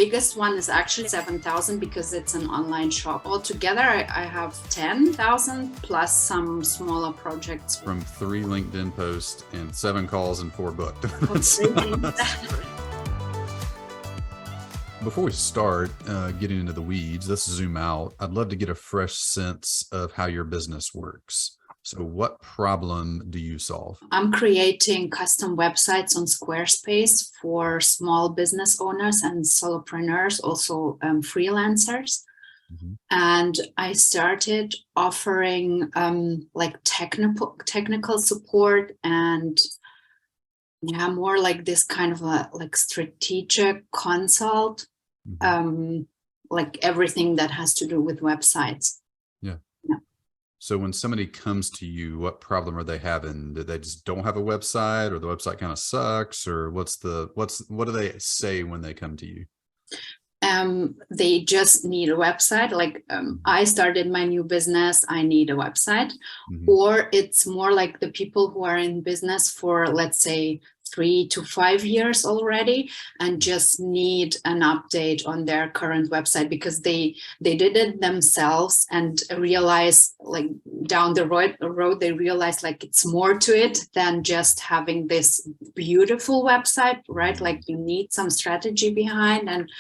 biggest one is actually 7,000 because it's an online shop. Altogether, I have 10,000 plus some smaller projects. From 3 LinkedIn posts and 7 calls and 4 booked. Before we start getting into the weeds, let's zoom out. I'd love to get a fresh sense of how your business works. So what problem do you solve? I'm creating custom websites on Squarespace for small business owners and solopreneurs, also freelancers. Mm-hmm. And I started offering like technical support and more like this kind of like strategic consult, mm-hmm. Like everything that has to do with websites. Yeah. So when somebody comes to you, what problem are they having? Do they just don't have a website, or the website kind of sucks, or what do they say when they come to you? They just need a website. Like I started my new business, I need a website. Mm-hmm. Or it's more like the people who are in business for, let's say, 3 to 5 years already and just need an update on their current website because they did it themselves and realize, like, down the road they realize like it's more to it than just having this beautiful website, right? Like you need some strategy behind, and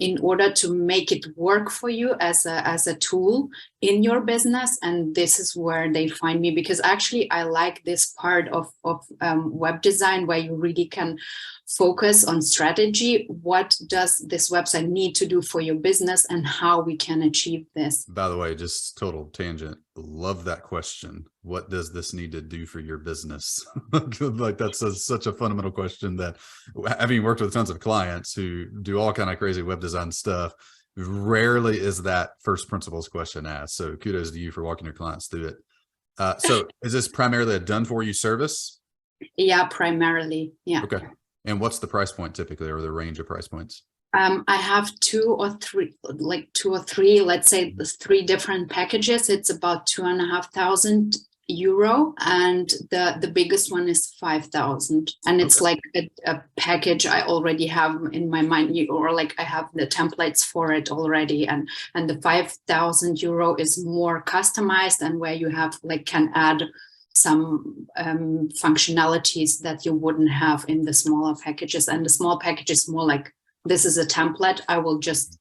in order to make it work for you as a tool in your business. And this is where they find me, because actually I like this part of web design where you really can focus on strategy. What does this website need to do for your business and how we can achieve this? By the way, just total tangent. Love that question. What does this need to do for your business? Like that's such a fundamental question that, having worked with tons of clients who do all kind of crazy web design stuff, rarely is that first principles question asked. So kudos to you for walking your clients through it. So is this primarily a done for you service? Yeah, primarily. Yeah. Okay. And what's the price point typically, or the range of price points? I have two or three, let's say 3 different packages. It's about €2,500, and the biggest one is 5,000. And it's like a package I already have in my mind, or like I have the templates for it already. And the €5,000 is more customized, and where you have can add some functionalities that you wouldn't have in the smaller packages. And the small package is more like, this is a template, I will just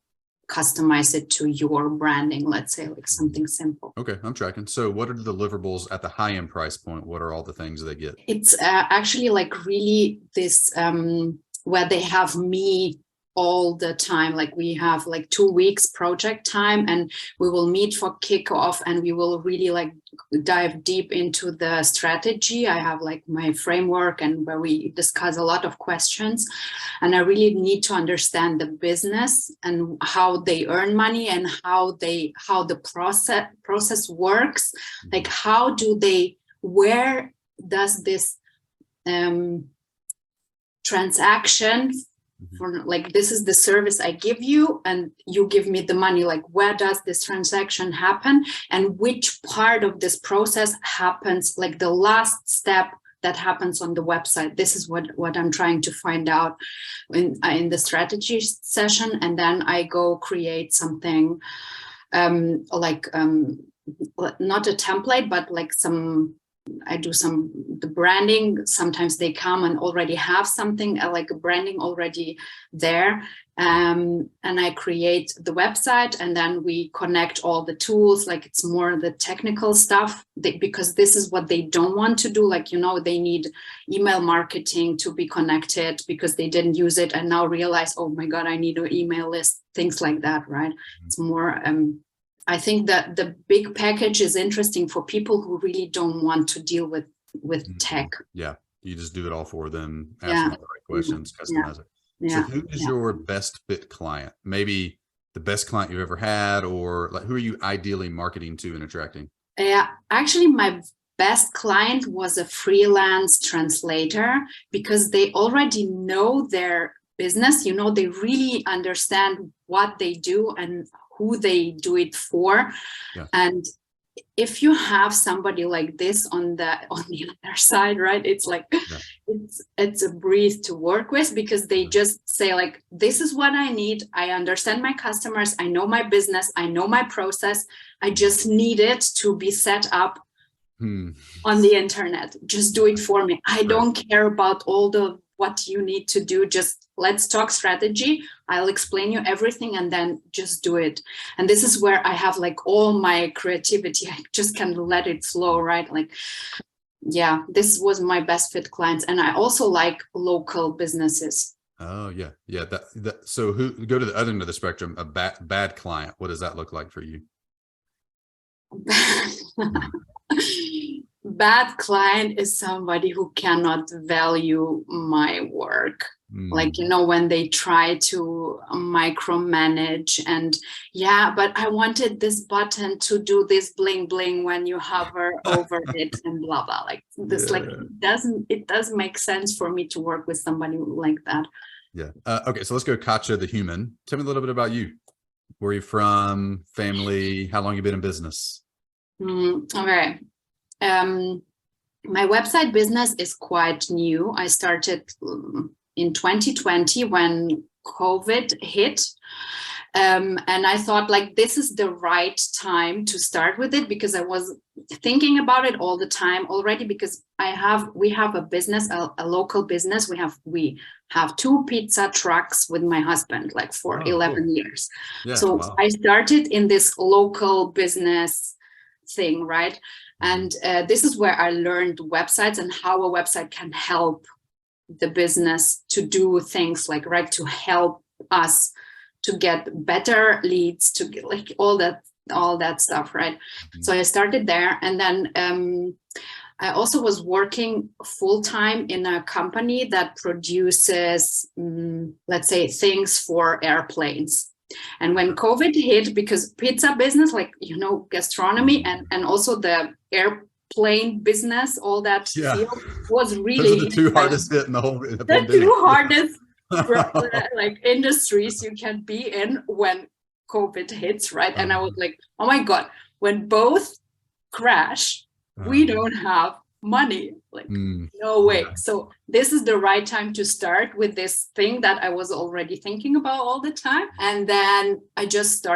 customize it to your branding, let's say, like something simple. Okay, I'm tracking. So what are the deliverables at the high end price point? What are all the things they get? It's actually like really this where they have me all the time. Like we have like 2 weeks project time, and we will meet for kickoff, and we will really like dive deep into the strategy. I have like my framework, and where we discuss a lot of questions, and I really need to understand the business and how they earn money and how the process works. Like where does this transaction, for like, this is the service I give you and you give me the money, like where does this transaction happen, and which part of this process happens, like the last step that happens on the website. This is what I'm trying to find out in the strategy session. And then I go create something not a template, but like I do the branding. Sometimes they come and already have something like a branding already there. And I create the website, and then we connect all the tools. Like it's more the technical stuff, because this is what they don't want to do. Like, they need email marketing to be connected because they didn't use it and now realize, oh my God, I need an email list, things like that, right? It's more, I think that the big package is interesting for people who really don't want to deal with tech. Yeah, you just do it all for them, ask them all the right questions, customize it. Yeah. So who is your best fit client? Maybe the best client you've ever had, or like who are you ideally marketing to and attracting? Yeah, actually my best client was a freelance translator, because they already know their business, they really understand what they do and who they do it for. Yeah. And if you have somebody like this on the other side, right, it's like, Yeah. it's a breeze to work with, because they just say like, this is what I need. I understand my customers. I know my business. I know my process. I just need it to be set up on the internet. Just do it for me. I don't care about all the what you need to do. Just let's talk strategy. I'll explain you everything, and then just do it. And this is where I have like all my creativity. I just can let it flow, right? Like, yeah, this was my best fit clients. And I also like local businesses. Oh yeah. Yeah. So who go to the other end of the spectrum, a bad client. What does that look like for you? Bad client is somebody who cannot value my work. Like, when they try to micromanage and, yeah, but I wanted this button to do this bling bling when you hover over it and blah blah, like this. Like, it doesn't make sense for me to work with somebody like that. Yeah. Okay, so let's go Katja the human. Tell me a little bit about you. Where are you from? Family? How long you been in business? Okay. My website business is quite new. I started in 2020 when COVID hit. And I thought like, this is the right time to start with it, because I was thinking about it all the time already, because we have a business, a local business. We have 2 pizza trucks with my husband, like for 11 years. Yeah, so I started in this local business thing, right? And this is where I learned websites and how a website can help the business to do things like, right, to help us to get better leads, to get like all that stuff, right? So I started there, and then I also was working full-time in a company that produces, let's say, things for airplanes. And when COVID hit, because pizza business, like, gastronomy and also the airplane business, all that field was really— Those are the 2 hardest hit in the whole pandemic. The 2 hardest like industries you can be in when COVID hits, right? And I was like, oh my God, when both crash, we don't have money, like no way. So this is the right time to start with this thing that I was already thinking about all the time. And then I just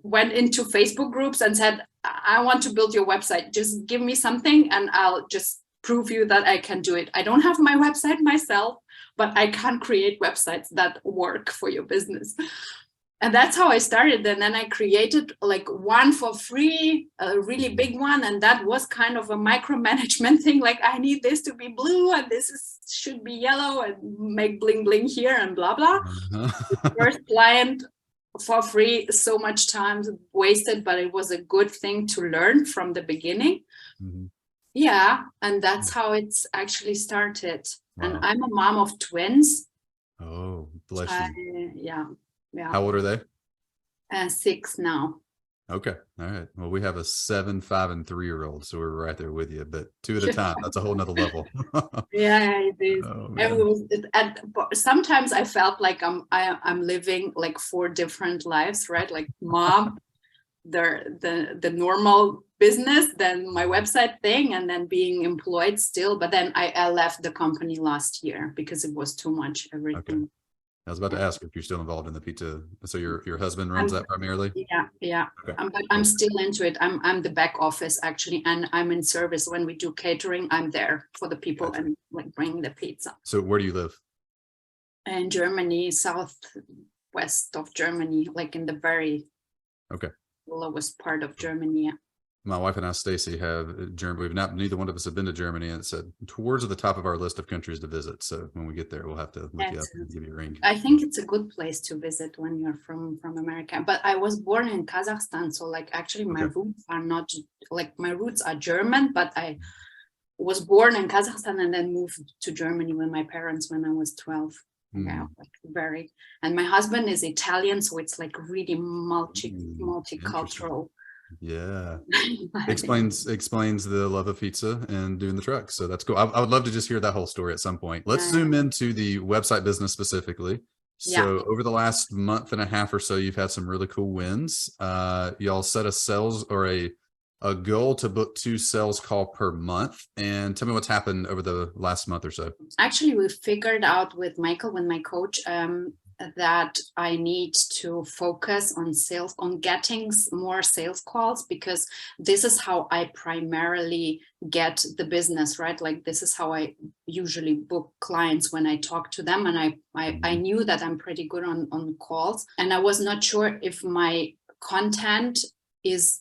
went into Facebook groups and said, I want to build your website. Just give me something and I'll just prove you that I can do it. I don't have my website myself, but I can create websites that work for your business. And that's how I started. And then I created like one for free, a really big one. And that was kind of a micromanagement thing. Like, I need this to be blue and should be yellow and make bling bling here and blah, blah. First client for free, so much time wasted, but it was a good thing to learn from the beginning. Yeah. And that's how it's actually started. Wow. And I'm a mom of twins. Oh, bless you. Yeah. How old are they? 6 now. Okay. All right. Well, we have a 7, 5, and 3-year-old, so we're right there with you, but 2 at a time. That's a whole nother level. Yeah, it is. Sometimes I felt like I'm living like 4 different lives, right? Like mom, the normal business, then my website thing, and then being employed still. But then I left the company last year because it was too much, everything. Okay. I was about to ask if you're still involved in the pizza. So your husband runs that primarily? Yeah. Okay. But I'm still into it. I'm the back office actually, and I'm in service. When we do catering, I'm there for the people and like bringing the pizza. So where do you live? In Germany, southwest of Germany, like in the very lowest part of Germany. Yeah. My wife and I, Stacy, have Germany. Neither one of us have been to Germany, and it said towards the top of our list of countries to visit. So when we get there, we'll have to look you up and give you a ring. I think it's a good place to visit when you're from America. But I was born in Kazakhstan, so like actually my roots are not like my roots are German, but I was born in Kazakhstan and then moved to Germany with my parents when I was 12. Yeah, like and my husband is Italian, so it's like really multicultural. Yeah. explains the love of pizza and doing the truck. So that's cool. I would love to just hear that whole story at some point. Let's zoom into the website business specifically. So over the last month and a half or so, you've had some really cool wins. Y'all set a sales or a a goal to book 2 sales call per month. And tell me what's happened over the last month or so. Actually, we figured out with Michael, with my coach, that I need to focus on sales, on getting more sales calls, because this is how I primarily get the business, right? Like this is how I usually book clients when I talk to them. And I knew that I'm pretty good on calls, and I was not sure if my content is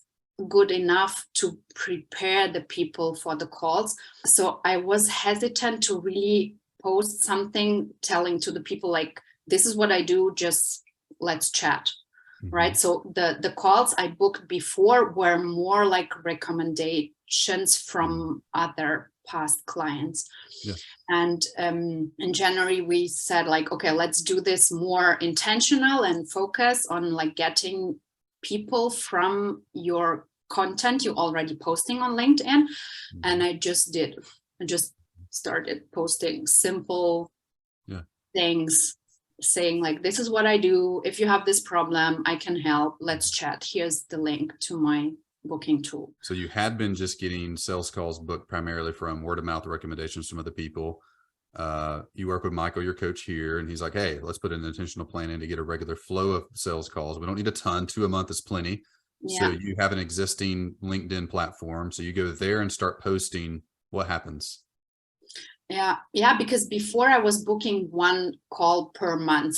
good enough to prepare the people for the calls. So I was hesitant to really post something telling to the people like, this is what I do, just let's chat, right? So the calls I booked before were more like recommendations from other past clients. Yeah. And in January, we said like, okay, let's do this more intentional and focus on like getting people from your content you're already posting on LinkedIn. And I just started posting simple things, saying like, this is what I do. If you have this problem, I can help. Let's chat. Here's the link to my booking tool. So you had been just getting sales calls booked primarily from word of mouth recommendations from other people. You work with Michael, your coach here, and he's like, hey, let's put an intentional plan in to get a regular flow of sales calls. We don't need a ton, 2 a month is plenty. Yeah. So you have an existing LinkedIn platform. So you go there and start posting. What happens? Yeah, because before I was booking 1 call per month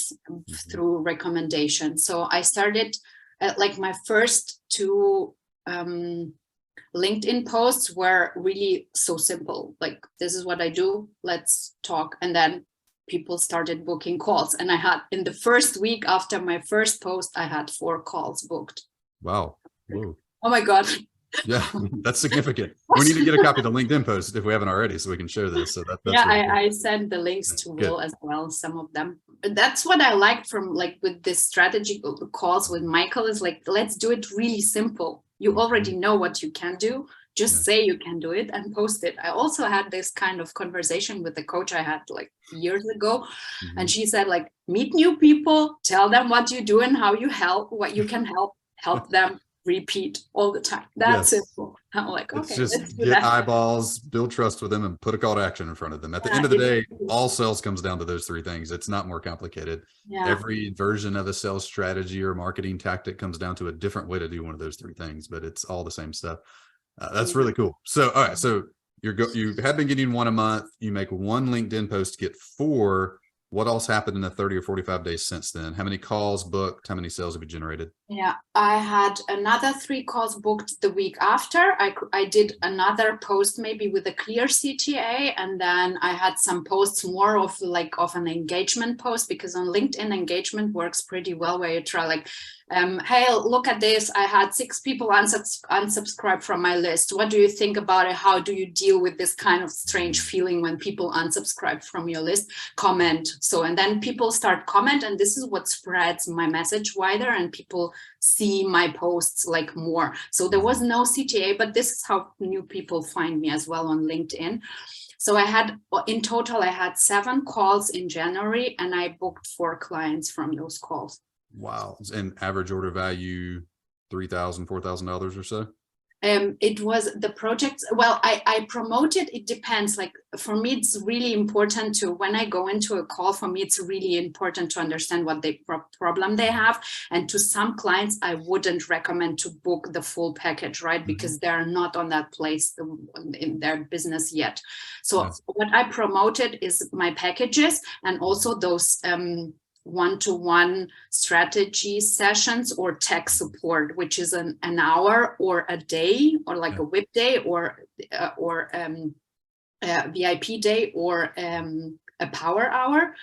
through recommendation. So I started like my first 2 LinkedIn posts were really so simple. Like, this is what I do. Let's talk. And then people started booking calls. And I had, in the first week after my first post, I had 4 calls booked. Wow. Whoa. Oh my God. Yeah, that's significant. We need to get a copy of the LinkedIn post if we haven't already, so we can share this. So that's yeah, really cool. I sent the links to Will as well, some of them. But that's what I liked from like with this strategy calls with Michael is like, let's do it really simple. You already know what you can do. Just say you can do it and post it. I also had this kind of conversation with the coach I had like years ago. And she said like, meet new people, tell them what you do and how you help, what you can help them repeat all the time. That's simple. I'm like, okay, let's do get eyeballs, build trust with them, and put a call to action in front of them. At the end of the day, all sales comes down to those 3 things. It's not more complicated. Every version of a sales strategy or marketing tactic comes down to a different way to do one of those 3 things, but it's all the same stuff. That's really cool. So, all right. So you have been getting 1 a month. You make 1 LinkedIn post, get 4. What else happened in the 30 or 45 days since then? How many calls booked? How many sales have you generated? Yeah, I had another 3 calls booked the week after. I did another post maybe with a clear CTA, and then I had some posts more of an engagement post, because on LinkedIn engagement works pretty well, where you try like, hey, look at this. I had 6 people unsubscribe from my list. What do you think about it? How do you deal with this kind of strange feeling when people unsubscribe from your list? Comment. So, and then people start comment, and this is what spreads my message wider, and people see my posts like more. So there was no CTA, but this is how new people find me as well on LinkedIn. So in total, I had 7 calls in January, and I booked 4 clients from those calls. Wow. And average order value, $3,000, $4,000 or so? It was the project. Well, I promoted, it depends. Like for me, it's really important to, when I go into a call, for me, it's really important to understand what problem they have. And to some clients, I wouldn't recommend to book the full package, right? Because they're not on that place in their business yet. So what I promoted is my packages, and also those one-to-one strategy sessions or tech support, which is an hour or a day, or like a whip day, or a VIP day, or a power hour.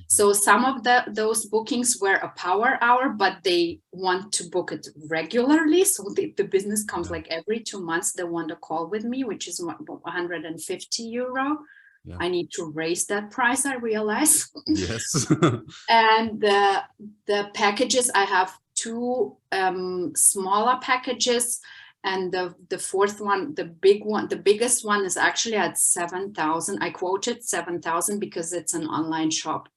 So some of those bookings were a power hour, but they want to book it regularly. So the business comes like every 2 months, they want a call with me, which is 150 euro. Yeah. I need to raise that price, I realize. Yes. And the packages, I have 2 smaller packages, and the 4th one, the biggest one is actually at 7,000. I quoted 7,000 because it's an online shop.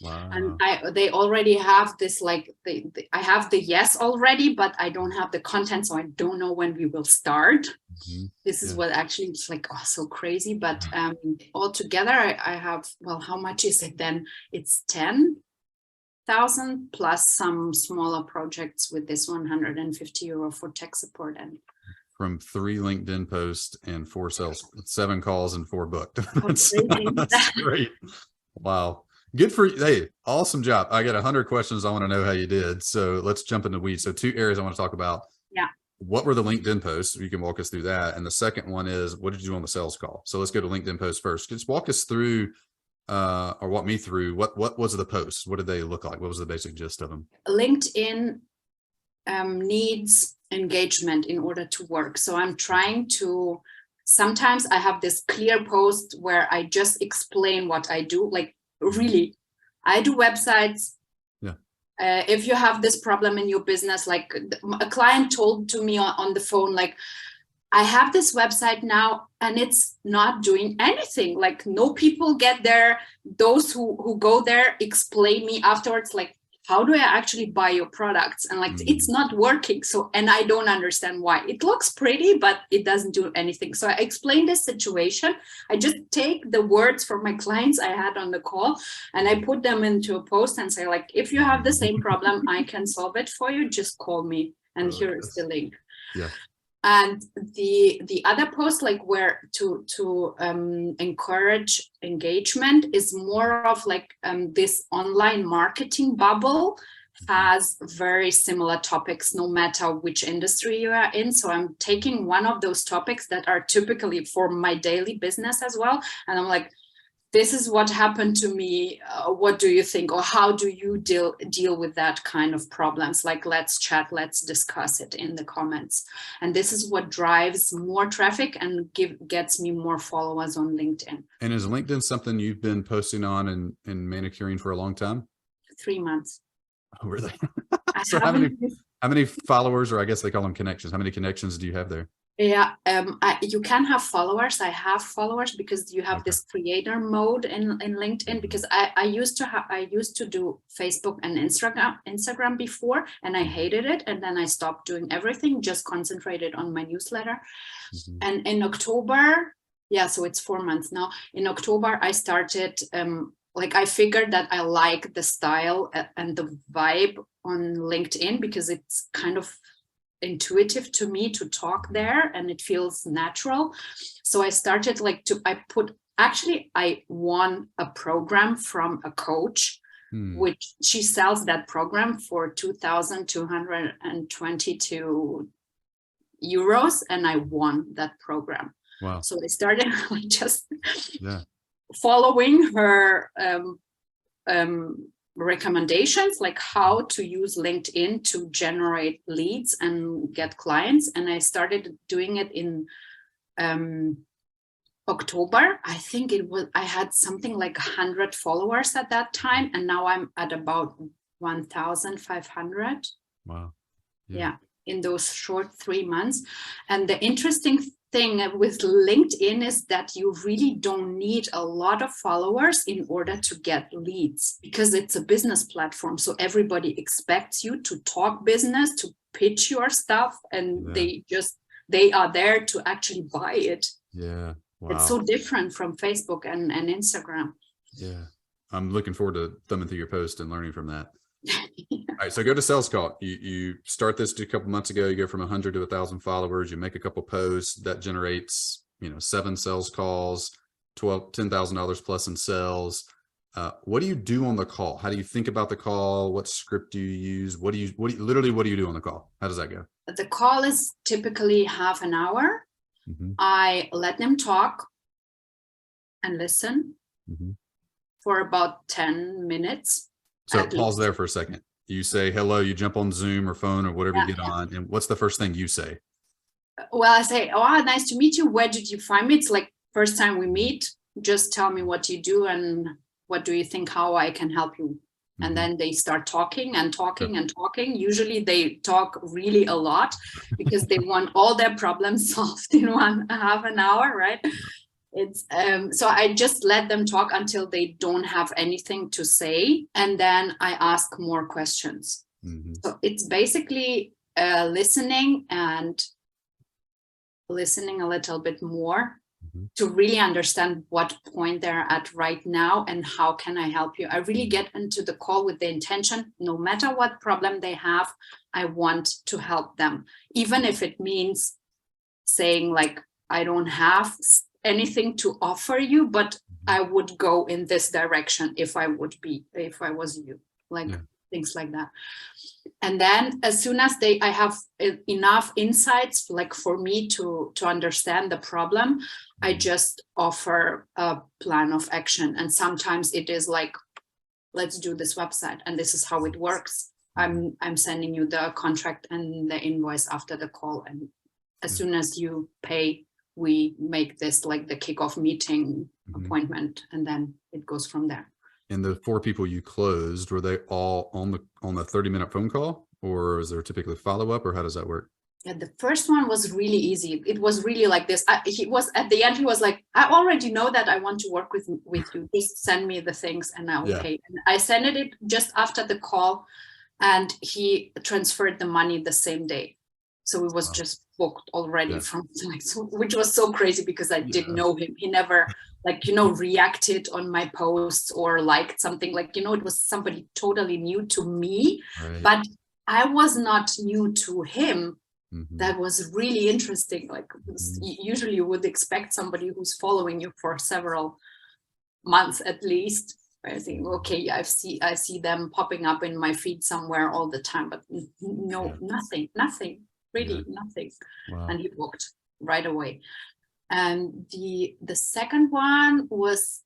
Wow. And they already have this, like, I have the yes already, but I don't have the content, so I don't know when we will start. This is what actually it's like, oh, so crazy. But altogether, I have, well, how much is it then? It's 10,000 plus some smaller projects with this 150 euro for tech support. And from 3 LinkedIn posts and 4 sales, 7 calls and 4 booked. That's great. Wow. Good for you. Hey, awesome job. I got 100 questions. I want to know how you did. So let's jump into weeds. So 2 areas I want to talk about. Yeah. What were the LinkedIn posts? You can walk us through that. And the second one is, what did you do on the sales call? So let's go to LinkedIn posts first. Just walk us through or walk me through what was the posts? What did they look like? What was the basic gist of them? LinkedIn needs engagement in order to work. So I'm trying to, sometimes I have this clear post where I just explain what I do. Like, really, I do websites. Yeah. If you have this problem in your business, like a client told to me on the phone, like, I have this website now and it's not doing anything. Like, no people get there. Those who go there explain me afterwards, like, how do I actually buy your products? And like, it's not working. So, and I don't understand why. It looks pretty, but it doesn't do anything. So I explained this situation. I just take the words from my clients I had on the call and I put them into a post and say, like, if you have the same problem, I can solve it for you. Just call me. And here is the link. Yeah. And the other post, like, where to encourage engagement, is more of like this online marketing bubble has very similar topics no matter which industry you are in. So I'm taking one of those topics that are typically for my daily business as well, and I'm like, this is what happened to me. What do you think? Or how do you deal with that kind of problems? Like, let's chat, let's discuss it in the comments. And this is what drives more traffic and gets me more followers on LinkedIn. And is LinkedIn something you've been posting on and manicuring for a long time? 3 months. Oh, really? So how many followers, or I guess they call them connections? How many connections do you have there? Yeah, you can have followers. I have followers because you have this creator mode in LinkedIn. Because I used to do Facebook and Instagram before, and I hated it. And then I stopped doing everything, just concentrated on my newsletter. And in October, yeah, so it's 4 months now. In October, I started. Like, I figured that I like the style and the vibe on LinkedIn because it's kind of intuitive to me to talk there and it feels natural. So I started I won a program from a coach, which she sells that program for 2,222 euros, and I won that program. Wow. So I started following her recommendations, like how to use LinkedIn to generate leads and get clients. And I started doing it in October. I think I had something like 100 followers at that time. And now I'm at about 1,500. Wow. Yeah. In those short 3 months. And the interesting thing with LinkedIn is that you really don't need a lot of followers in order to get leads, because it's a business platform. So everybody expects you to talk business, to pitch your stuff, and they are there to actually buy it. Yeah. Wow. It's so different from Facebook and Instagram. Yeah. I'm looking forward to thumbing through your post and learning from that. All right, so go to sales call. You start this a couple months ago. You go from 100 to 1,000 followers. You make a couple posts that generates 7 sales calls, $10,000 plus in sales. What do you do on the call? How do you think about the call? What script do you use? What do you do on the call? How does that go? The call is typically half an hour. I let them talk and listen for about 10 minutes. So pause there for a second. You say hello, you jump on Zoom or phone or whatever you get on. And what's the first thing you say? Well, I say, oh, nice to meet you. Where did you find me? It's like first time we meet. Just tell me what you do and what do you think, how I can help you. And then they start talking and talking and talking. Usually they talk really a lot because they want all their problems solved in half an hour, right? It's so I just let them talk until they don't have anything to say, and then I ask more questions. So it's basically listening and listening a little bit more to really understand what point they're at right now and how can I help you. I really get into the call with the intention, no matter what problem they have, I want to help them, even if it means saying like, I don't have anything to offer you, but I would go in this direction if I was you, like things like that. And then as soon as I have enough insights, like for me to understand the problem, I just offer a plan of action. And sometimes it is like, let's do this website and this is how it works. I'm sending you the contract and the invoice after the call. And as soon as you pay, we make this like the kickoff meeting appointment, and then it goes from there. And the 4 people you closed, were they all on the 30-minute phone call, or is there typically follow-up, or how does that work? Yeah, the first one was really easy. It was really like this. He was at the end, he was like, I already know that I want to work with you. Just send me the things and I will pay. And I sent it just after the call, and he transferred the money the same day. So it was just booked already from like, which was so crazy because I didn't know him. He never like, reacted on my posts or liked something, like, it was somebody totally new to me, but I was not new to him. That was really interesting. Like usually you would expect somebody who's following you for several months at least. I think, okay, I see them popping up in my feed somewhere all the time, but nothing, really nothing. Wow. And he booked right away. And the second one was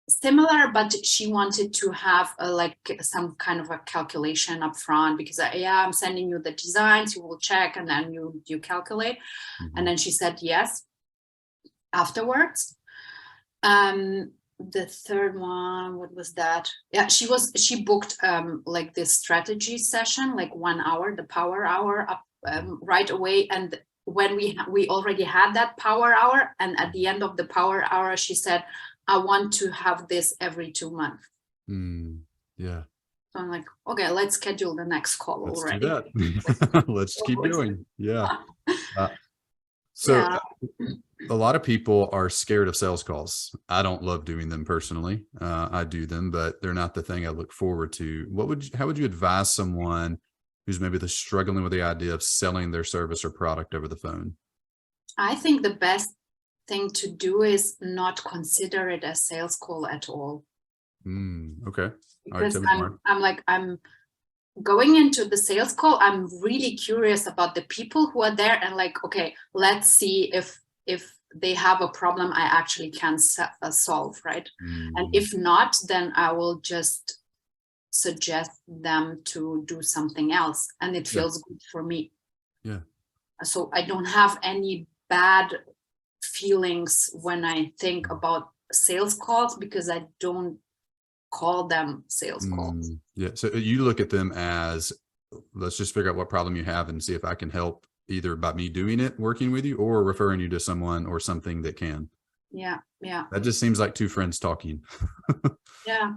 similar, but she wanted to have like some kind of a calculation up front, because I'm sending you the designs, you will check, and then you calculate. And then she said yes afterwards. The third one, what was that? Yeah, she booked like this strategy session, like 1 hour, the power hour up right away. And when we already had that power hour, and at the end of the power hour, she said, I want to have this every 2 months. Yeah. So I'm like, okay, let's schedule the next call already. Do that. Let's keep going. Yeah. A lot of people are scared of sales calls. I don't love doing them personally. I do them, but they're not the thing I look forward to. How would you advise someone who's maybe struggling with the idea of selling their service or product over the phone? I think the best thing to do is not consider it a sales call at all. Okay. Because I'm going into the sales call, I'm really curious about the people who are there, and like, okay, let's see if they have a problem I actually can solve, right? And if not, then I will just suggest them to do something else, and it feels good for me. Yeah. So I don't have any bad feelings when I think about sales calls, because I don't call them sales calls. Yeah. So you look at them as, let's just figure out what problem you have and see if I can help, either by me doing it, working with you, or referring you to someone or something that can. Yeah. That just seems like 2 friends talking. Yeah.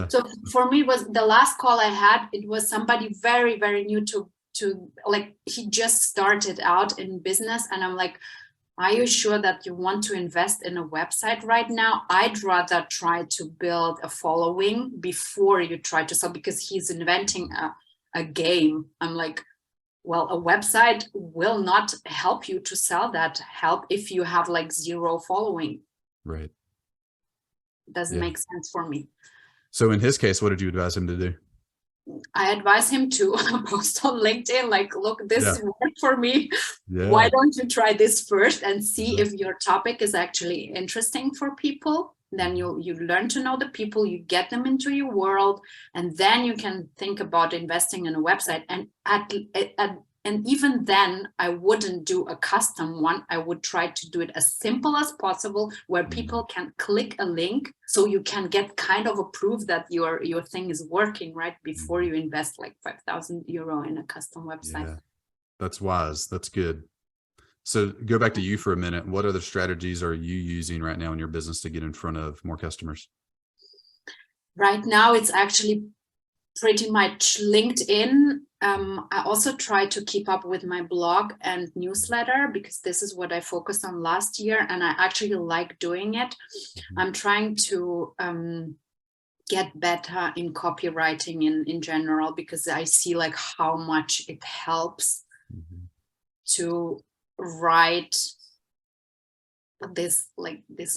So for me, was the last call I had, it was somebody very, very new to like, he just started out in business, and I'm like, are you sure that you want to invest in a website right now? I'd rather try to build a following before you try to sell, because he's inventing a game. I'm like, well, a website will not help you to sell that help if you have like 0 following. Right. It doesn't make sense for me. So in his case, what did you advise him to do? I advise him to post on LinkedIn, like, look, this worked for me. Why don't you try this first and see if your topic is actually interesting for people? Then you learn to know the people, you get them into your world, and then you can think about investing in a website. And even then, I wouldn't do a custom one. I would try to do it as simple as possible, where people can click a link, so you can get kind of a proof that your thing is working, right? Before you invest like €5,000 in a custom website. Yeah, that's wise. That's good. So go back to you for a minute. What other strategies are you using right now in your business to get in front of more customers? Right now, it's actually pretty much LinkedIn. I also try to keep up with my blog and newsletter because this is what I focused on last year, and I actually like doing it. I'm trying to get better in copywriting in general, because I see like how much it helps to write this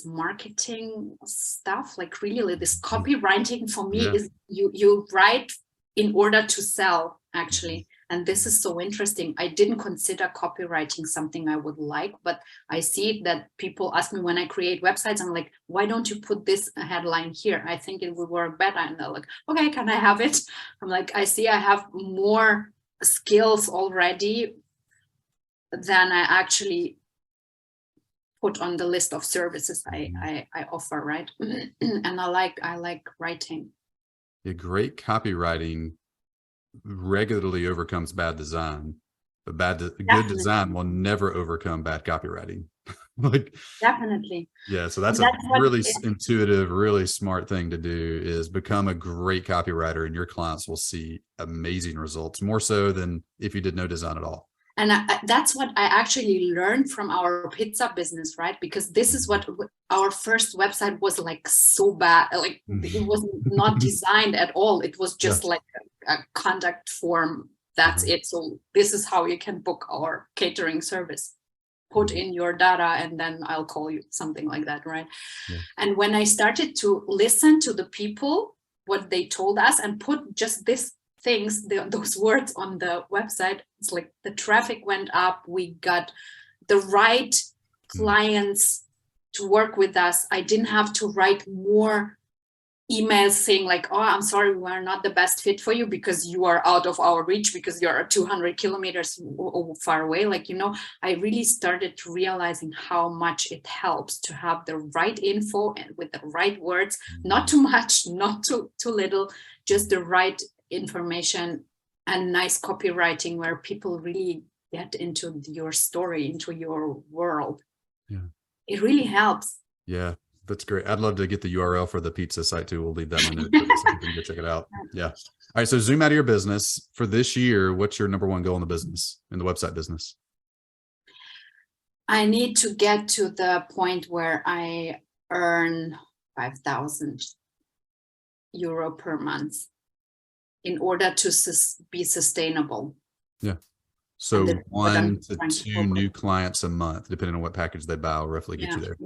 marketing stuff, like really this copywriting for me is you write in order to sell, actually. And this is so interesting. I didn't consider copywriting something I would like, but I see that people ask me when I create websites, I'm like, why don't you put this headline here? I think it would work better. And they're like, okay, can I have it? I'm like, I see I have more skills already than I actually put on the list of services I offer, right? And I like writing. Yeah, great copywriting regularly overcomes bad design, but good design will never overcome bad copywriting. Like, definitely. Yeah, so that's a really intuitive, really smart thing to do, is become a great copywriter, and your clients will see amazing results, more so than if you did no design at all. And that's what I actually learned from our pizza business, right? Because this is what our first website was like, so bad. Like it was not designed at all. It was just like a contact form. That's it. So this is how you can book our catering service. Put in your data and then I'll call you, something like that, right? And when I started to listen to the people, what they told us, and put just this things, those words on the website, it's like the traffic went up. We got the right clients to work with us. I didn't have to write more emails saying like, oh, I'm sorry, we're not the best fit for you because you are out of our reach, because you're 200 kilometers far away. Like, you know, I really started realizing how much it helps to have the right info and with the right words, not too much, not too little, just the right information and nice copywriting where people really get into your story, into your world. It really helps. Yeah, that's great. I'd love to get the URL for the pizza site too. We'll leave that in the note so you can go check it out. Yeah. All right. So zoom out of your business for this year. What's your number one goal in the business, in the website business? I need to get to the point where I earn 5,000 euro per month in order to be sustainable. Yeah. So 1 to 2 new clients a month, depending on what package they buy, will roughly get you there.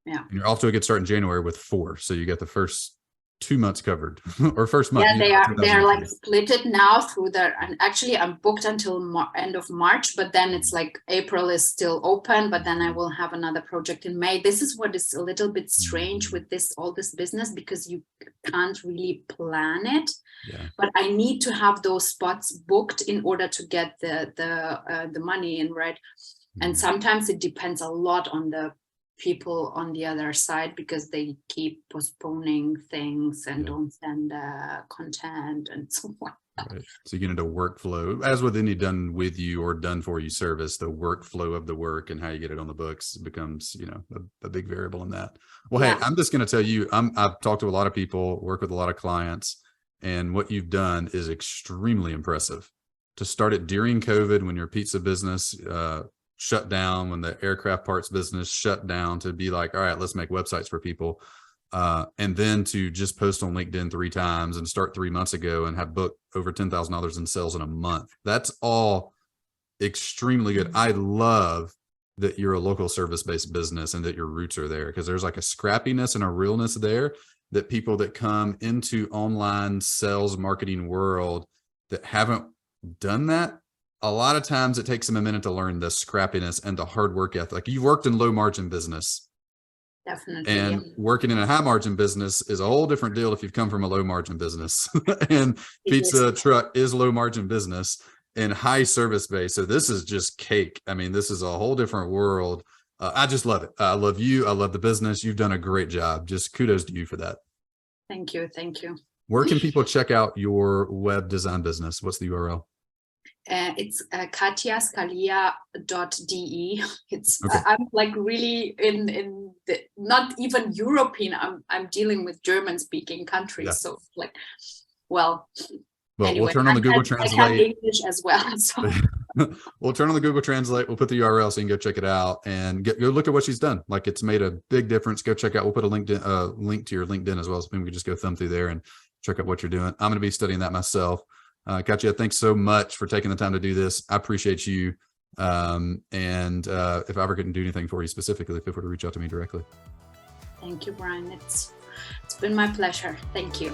Yeah. And you're off to a good start in January with 4. So you got the first 2 months covered, or first month. Yeah, they are like split it now through and actually I'm booked until end of March, but then it's like April is still open, but then I will have another project in May. This is what is a little bit strange with all this business, because you can't really plan it. But I need to have those spots booked in order to get the money in, right? And sometimes it depends a lot on the people on the other side, because they keep postponing things and don't send content and so on. Right. So you get into workflow, as with any done with you or done for you service, the workflow of the work and how you get it on the books becomes, you know, a big variable in that. Well, hey, I'm just going to tell you, I've talked to a lot of people, work with a lot of clients, and what you've done is extremely impressive. To start it during COVID, when your pizza business shut down, when the aircraft parts business shut down, to be like, all right, let's make websites for people. And then to just post on LinkedIn 3 times and start 3 months ago and have booked over $10,000 in sales in a month. That's all extremely good. I love that you're a local service-based business and that your roots are there, because there's like a scrappiness and a realness there that people that come into online sales marketing world that haven't done that, a lot of times it takes them a minute to learn the scrappiness and the hard work ethic. Like, you've worked in low margin business. Definitely. And working in a high margin business is a whole different deal if you've come from a low margin business. And pizza truck is low margin business and high service base. So this is just cake. I mean, this is a whole different world. I just love it. I love you. I love the business. You've done a great job. Just kudos to you for that. Thank you. Thank you. Where can people check out your web design business? What's the URL? It's katjaskalia.de. It's Okay. I'm like really in the, not even European. I'm dealing with German speaking countries, Yeah. so like, well, Well, anyway, we'll turn on the Google I have Translate. English as well. So. We'll turn on the Google Translate. We'll put the URL so you can go check it out and go look at what she's done. Like, it's made a big difference. Go check out. We'll put a link to your LinkedIn as well. So maybe we can just go thumb through there and check out what you're doing. I'm going to be studying that myself. Katja, thanks so much for taking the time to do this. I appreciate you. And if I ever couldn't do anything for you specifically, feel free to reach out to me directly. Thank you, Bryan. It's been my pleasure. Thank you.